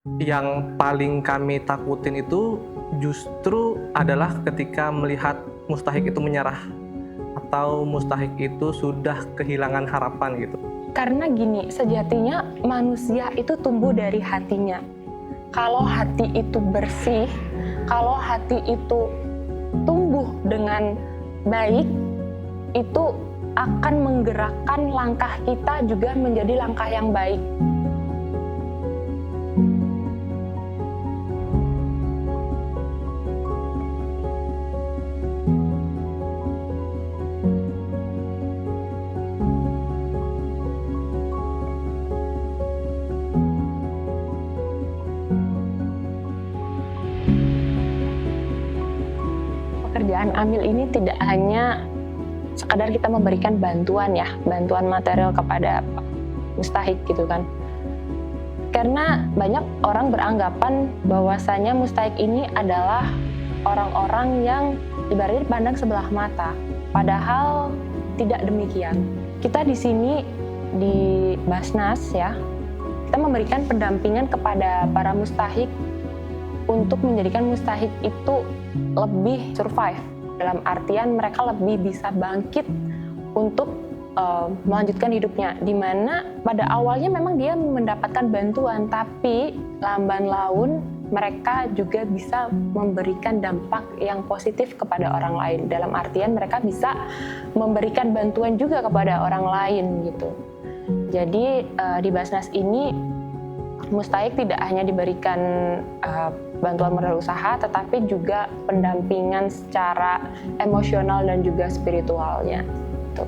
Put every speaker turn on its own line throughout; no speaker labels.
Yang paling kami takutin itu justru adalah ketika melihat mustahik itu menyerah atau mustahik itu sudah kehilangan harapan gitu.
Karena gini, sejatinya manusia itu tumbuh dari hatinya. Kalau hati itu bersih, kalau hati itu tumbuh dengan baik, itu akan menggerakkan langkah kita juga menjadi langkah yang baik. Pekerjaan Amil ini tidak hanya sekadar kita memberikan bantuan ya, bantuan material kepada mustahik gitu kan. Karena banyak orang beranggapan bahwasanya mustahik ini adalah orang-orang yang ibaratnya dipandang sebelah mata. Padahal tidak demikian. Kita di sini di Basnas ya, kita memberikan pendampingan kepada para mustahik untuk menjadikan mustahik itu lebih survive. Dalam artian mereka lebih bisa bangkit untuk melanjutkan hidupnya. Dimana pada awalnya memang dia mendapatkan bantuan, tapi lamban laun mereka juga bisa memberikan dampak yang positif kepada orang lain. Dalam artian mereka bisa memberikan bantuan juga kepada orang lain gitu. Jadi di Basnas ini mustahik tidak hanya diberikan bantuan modal usaha, tetapi juga pendampingan secara emosional dan juga spiritualnya. Tuh.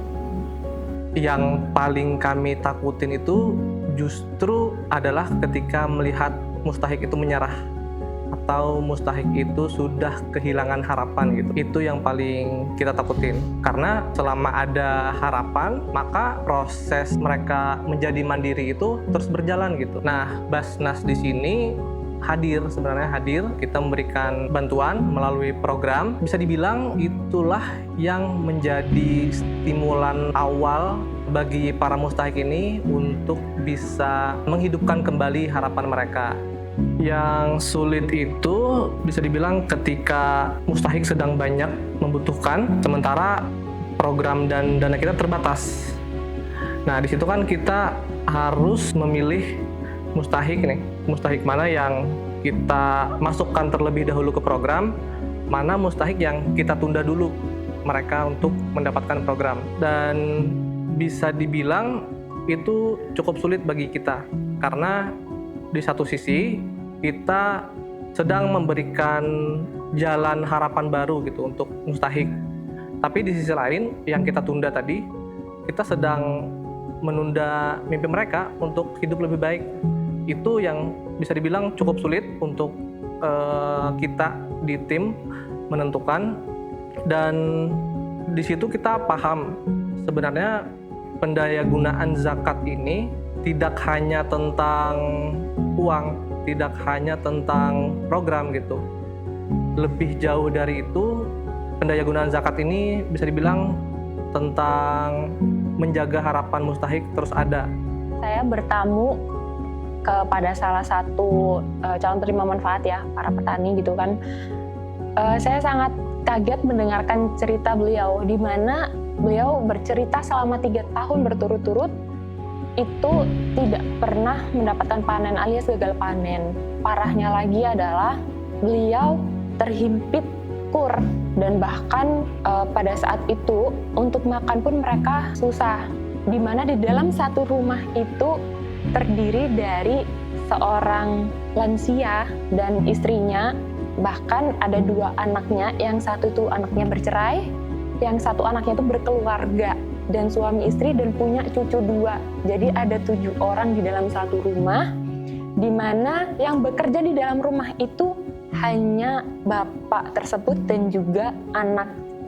Yang paling kami takutin itu justru adalah ketika melihat mustahik itu menyerah atau mustahik itu sudah kehilangan harapan gitu. Itu yang paling kita takutin. Karena selama ada harapan, maka proses mereka menjadi mandiri itu terus berjalan gitu. Nah, Basnas di sini hadir, kita memberikan bantuan melalui program. Bisa dibilang itulah yang menjadi stimulan awal bagi para mustahik ini untuk bisa menghidupkan kembali harapan mereka. Yang sulit itu bisa dibilang ketika mustahik sedang banyak membutuhkan, sementara program dan dana kita terbatas. Nah, di situ kan kita harus memilih mustahik mana yang kita masukkan terlebih dahulu ke program, mana mustahik yang kita tunda dulu mereka untuk mendapatkan program. Dan bisa dibilang itu cukup sulit bagi kita, karena di satu sisi kita sedang memberikan jalan harapan baru gitu untuk mustahik, tapi di sisi lain yang kita tunda tadi, kita sedang menunda mimpi mereka untuk hidup lebih baik. Itu yang bisa dibilang cukup sulit untuk kita di tim menentukan. Dan di situ kita paham sebenarnya pendayagunaan zakat ini tidak hanya tentang uang, tidak hanya tentang program gitu. Lebih jauh dari itu, pendayagunaan zakat ini bisa dibilang tentang menjaga harapan mustahik terus ada.
Saya bertamu kepada salah satu calon penerima manfaat ya, para petani gitu kan. Saya sangat kaget mendengarkan cerita beliau, di mana beliau bercerita selama 3 tahun berturut-turut itu tidak pernah mendapatkan panen alias gagal panen. Parahnya lagi adalah beliau terhimpit kur, dan bahkan pada saat itu untuk makan pun mereka susah, di mana di dalam satu rumah itu terdiri dari seorang lansia dan istrinya, bahkan ada 2 anaknya, yang satu itu anaknya bercerai, yang satu anaknya itu berkeluarga dan suami istri dan punya cucu 2. Jadi ada 7 orang di dalam satu rumah, di mana yang bekerja di dalam rumah itu hanya bapak tersebut dan juga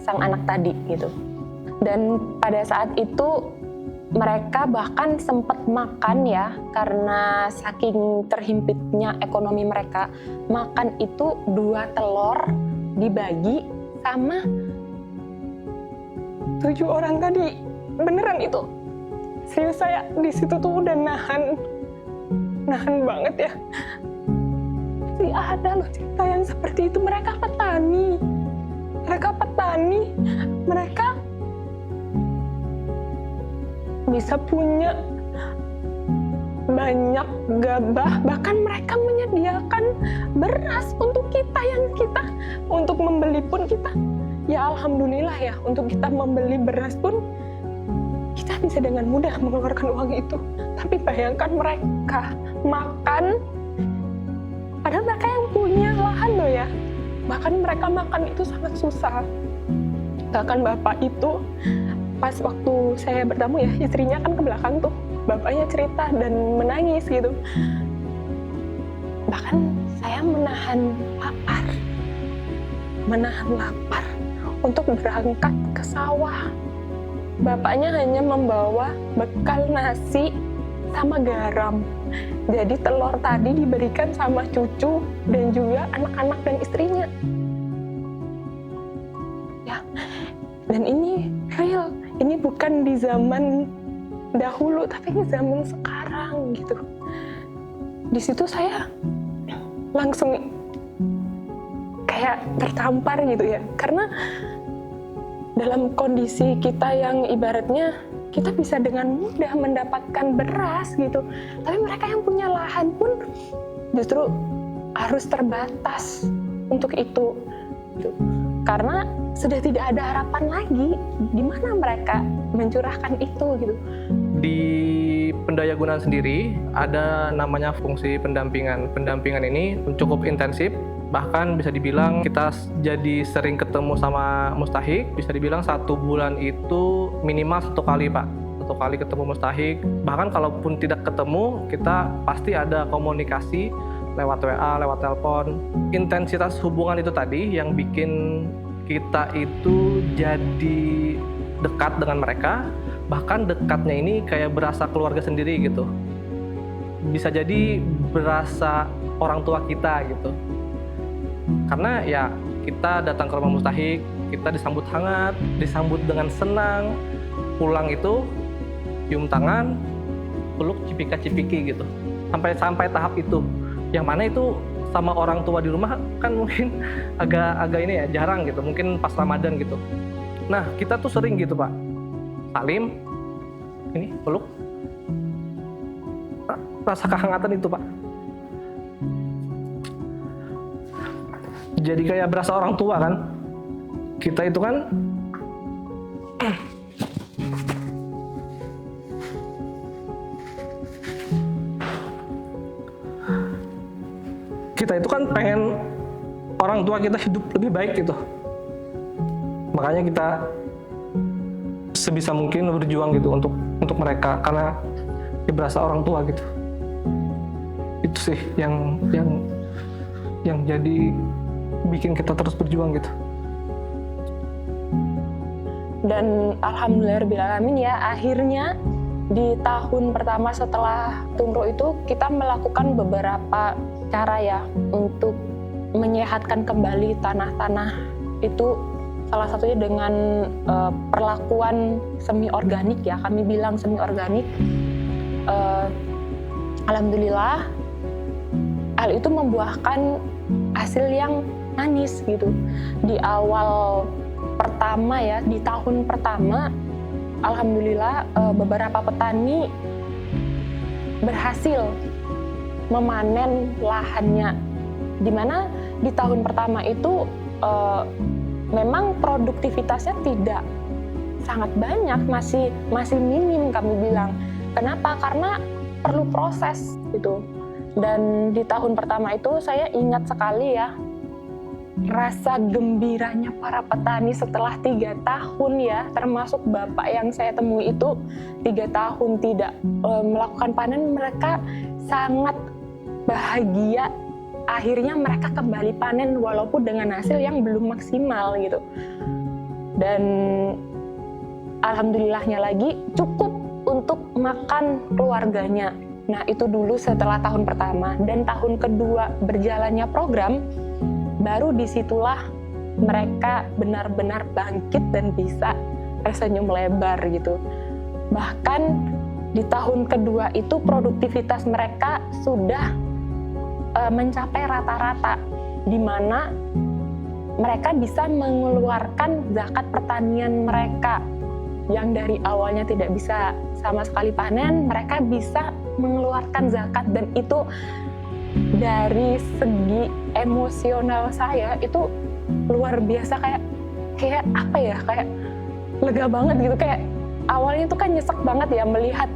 sang anak tadi gitu. Dan pada saat itu mereka bahkan sempat makan ya, karena saking terhimpitnya ekonomi mereka, makan itu 2 telur dibagi sama 7 orang tadi. Beneran itu. Serius, saya di situ tuh udah nahan banget ya. ada loh cerita yang seperti itu. Mereka petani, mereka bisa punya banyak gabah, bahkan mereka menyediakan beras untuk kita untuk membeli pun kita, ya alhamdulillah ya, untuk kita membeli beras pun kita bisa dengan mudah mengeluarkan uang itu. Tapi bayangkan mereka makan, padahal mereka yang punya lahan loh ya, bahkan mereka makan itu sangat susah. Bahkan bapak itu pas waktu saya bertamu ya, istrinya kan ke belakang tuh, bapaknya cerita dan menangis gitu. Bahkan saya menahan lapar untuk berangkat ke sawah. Bapaknya hanya membawa bekal nasi sama garam. Jadi telur tadi diberikan sama cucu dan juga anak-anak dan istrinya. Ya, dan ini real. Ini bukan di zaman dahulu, tapi ini zaman sekarang gitu. Di situ saya langsung kayak tertampar gitu ya, karena dalam kondisi kita yang ibaratnya kita bisa dengan mudah mendapatkan beras gitu, tapi mereka yang punya lahan pun justru harus terbatas untuk itu gitu. Karena sudah tidak ada harapan lagi, di mana mereka mencurahkan itu gitu.
Di pendayagunaan sendiri ada namanya fungsi pendampingan. Pendampingan ini cukup intensif, bahkan bisa dibilang kita jadi sering ketemu sama mustahik. Bisa dibilang 1 bulan itu minimal 1 kali Pak, 1 kali ketemu mustahik. Bahkan kalaupun tidak ketemu, kita pasti ada komunikasi lewat WA, lewat telepon. Intensitas hubungan itu tadi yang bikin kita itu jadi dekat dengan mereka. Bahkan dekatnya ini kayak berasa keluarga sendiri gitu. Bisa jadi berasa orang tua kita gitu. Karena ya kita datang ke rumah mustahik, kita disambut hangat, disambut dengan senang. Pulang itu cium tangan, peluk cipika-cipiki gitu. Sampai tahap itu. Yang mana itu sama orang tua di rumah kan mungkin agak ini ya, jarang gitu. Mungkin pas Ramadan gitu. Nah, kita tuh sering gitu Pak. Salim, ini peluk. Rasa kehangatan itu Pak. Jadi kayak berasa orang tua kan. Kita itu kan pengen orang tua kita hidup lebih baik gitu. Makanya kita sebisa mungkin berjuang gitu untuk mereka, karena ya berasa orang tua gitu. Itu sih yang jadi bikin kita terus berjuang gitu.
Dan alhamdulillahirrahmanirrahim ya, akhirnya di tahun pertama setelah Tumro itu kita melakukan beberapa cara ya untuk menyehatkan kembali tanah-tanah itu. Salah satunya dengan perlakuan semi organik ya, kami bilang semi organik. Alhamdulillah hal itu membuahkan hasil yang manis gitu. Di awal pertama ya, di tahun pertama alhamdulillah beberapa petani berhasil memanen lahannya, dimana di tahun pertama itu memang produktivitasnya tidak sangat banyak, masih minim kami bilang. Kenapa? Karena perlu proses gitu. Dan di tahun pertama itu saya ingat sekali ya, rasa gembiranya para petani setelah 3 tahun ya, termasuk bapak yang saya temui itu 3 tahun tidak melakukan panen, mereka sangat bahagia. Akhirnya mereka kembali panen walaupun dengan hasil yang belum maksimal gitu. Dan alhamdulillahnya lagi cukup untuk makan keluarganya. Nah itu dulu setelah tahun pertama. Dan tahun kedua berjalannya program, baru disitulah mereka benar-benar bangkit dan bisa tersenyum lebar gitu. Bahkan di tahun kedua itu produktivitas mereka sudah mencapai rata-rata, di mana mereka bisa mengeluarkan zakat pertanian mereka yang dari awalnya tidak bisa sama sekali panen, mereka bisa mengeluarkan zakat. Dan itu dari segi emosional saya itu luar biasa, kayak apa ya, kayak lega banget gitu. Kayak awalnya tuh kan nyesek banget ya melihat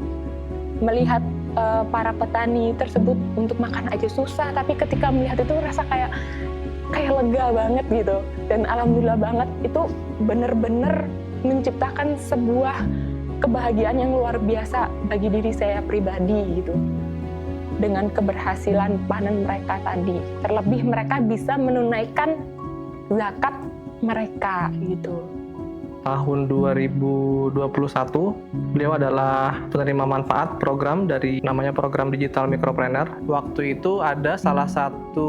para petani tersebut untuk makan aja susah, tapi ketika melihat itu rasa kayak lega banget gitu. Dan alhamdulillah banget, itu bener-bener menciptakan sebuah kebahagiaan yang luar biasa bagi diri saya pribadi gitu, dengan keberhasilan panen mereka tadi. Terlebih mereka bisa menunaikan zakat mereka gitu.
Tahun 2021, beliau adalah penerima manfaat program dari namanya program Digital Micropreneur. Waktu itu ada salah satu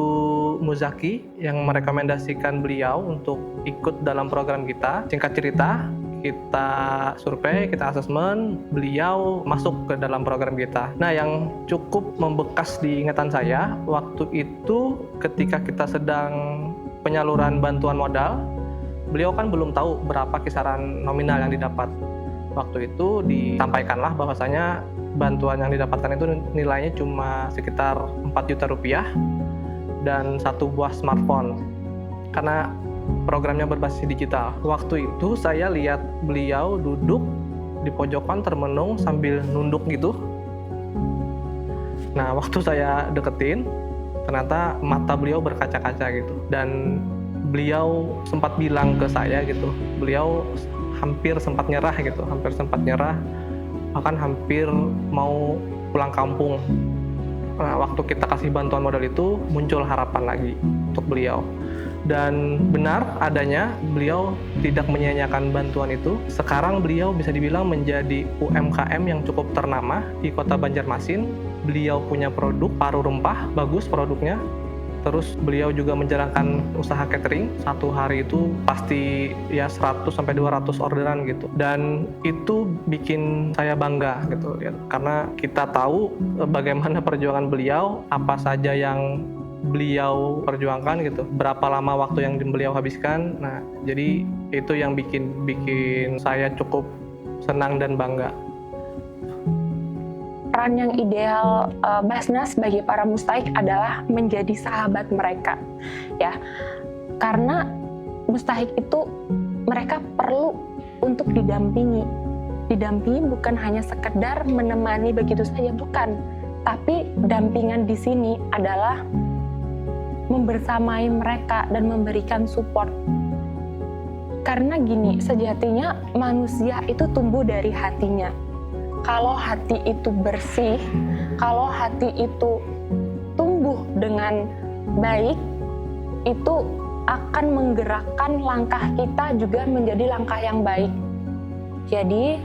muzaki yang merekomendasikan beliau untuk ikut dalam program kita. Singkat cerita, kita survei, kita asesmen, beliau masuk ke dalam program kita. Nah, yang cukup membekas di ingatan saya, waktu itu ketika kita sedang penyaluran bantuan modal, beliau kan belum tahu berapa kisaran nominal yang didapat. Waktu itu disampaikanlah bahwasanya bantuan yang didapatkan itu nilainya cuma sekitar 4 juta rupiah dan 1 buah smartphone, karena programnya berbasis digital. Waktu itu saya lihat beliau duduk di pojokan termenung sambil nunduk gitu. Nah, waktu saya deketin, ternyata mata beliau berkaca-kaca gitu, dan beliau sempat bilang ke saya gitu, beliau hampir sempat nyerah, bahkan hampir mau pulang kampung. Nah, waktu kita kasih bantuan modal itu muncul harapan lagi untuk beliau. Dan benar adanya, beliau tidak menyia-nyiakan bantuan itu. Sekarang beliau bisa dibilang menjadi UMKM yang cukup ternama di kota Banjarmasin. Beliau punya produk paru rempah, bagus produknya. Terus beliau juga menjalankan usaha catering. Satu hari itu pasti ya 100-200 orderan gitu. Dan itu bikin saya bangga gitu ya. Karena kita tahu bagaimana perjuangan beliau, apa saja yang beliau perjuangkan gitu. Berapa lama waktu yang beliau habiskan. Nah, jadi itu yang bikin saya cukup senang dan bangga.
Peran yang ideal Basnas bagi para mustahik adalah menjadi sahabat mereka, ya. Karena mustahik itu mereka perlu untuk didampingi. Didampingi bukan hanya sekedar menemani begitu saja, bukan. Tapi dampingan di sini adalah membersamai mereka dan memberikan support. Karena gini, sejatinya manusia itu tumbuh dari hatinya. Kalau hati itu bersih, kalau hati itu tumbuh dengan baik, itu akan menggerakkan langkah kita juga menjadi langkah yang baik. Jadi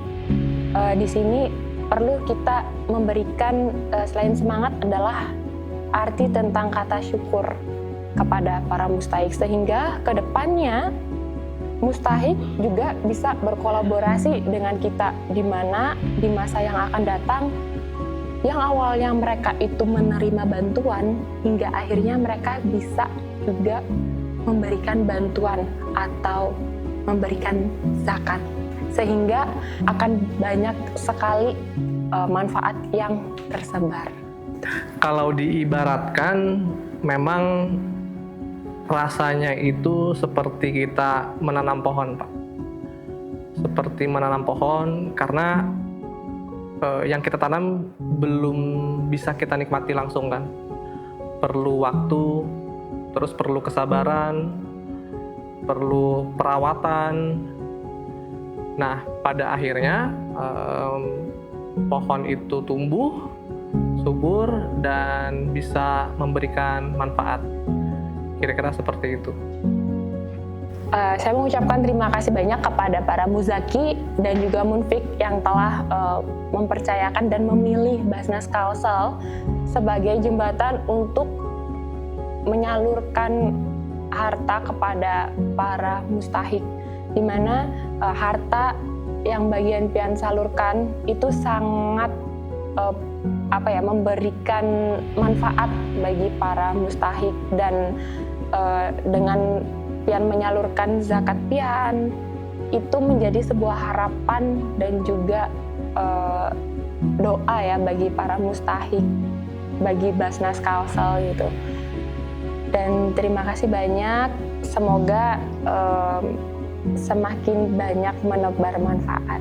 di sini perlu kita memberikan selain semangat adalah arti tentang kata syukur kepada para mustahik, sehingga ke depannya mustahik juga bisa berkolaborasi dengan kita, di mana di masa yang akan datang, yang awalnya mereka itu menerima bantuan, hingga akhirnya mereka bisa juga memberikan bantuan atau memberikan zakat, sehingga akan banyak sekali manfaat yang tersebar.
Kalau diibaratkan, memang rasanya itu seperti kita menanam pohon, Pak. Seperti menanam pohon, karena yang kita tanam belum bisa kita nikmati langsung kan. Perlu waktu, terus perlu kesabaran, perlu perawatan. Nah, pada akhirnya pohon itu tumbuh, subur, dan bisa memberikan manfaat. Kira-kira seperti itu.
Saya mengucapkan terima kasih banyak kepada para muzaki dan juga Munfik yang telah mempercayakan dan memilih Basnas Kalsel sebagai jembatan untuk menyalurkan harta kepada para mustahik, di mana harta yang bagian pian salurkan itu sangat memberikan manfaat bagi para mustahik, dan dengan pian menyalurkan zakat pian itu menjadi sebuah harapan dan juga doa ya bagi para mustahik, bagi Basnas Kalsel gitu. Dan terima kasih banyak, semoga semakin banyak menebar manfaat.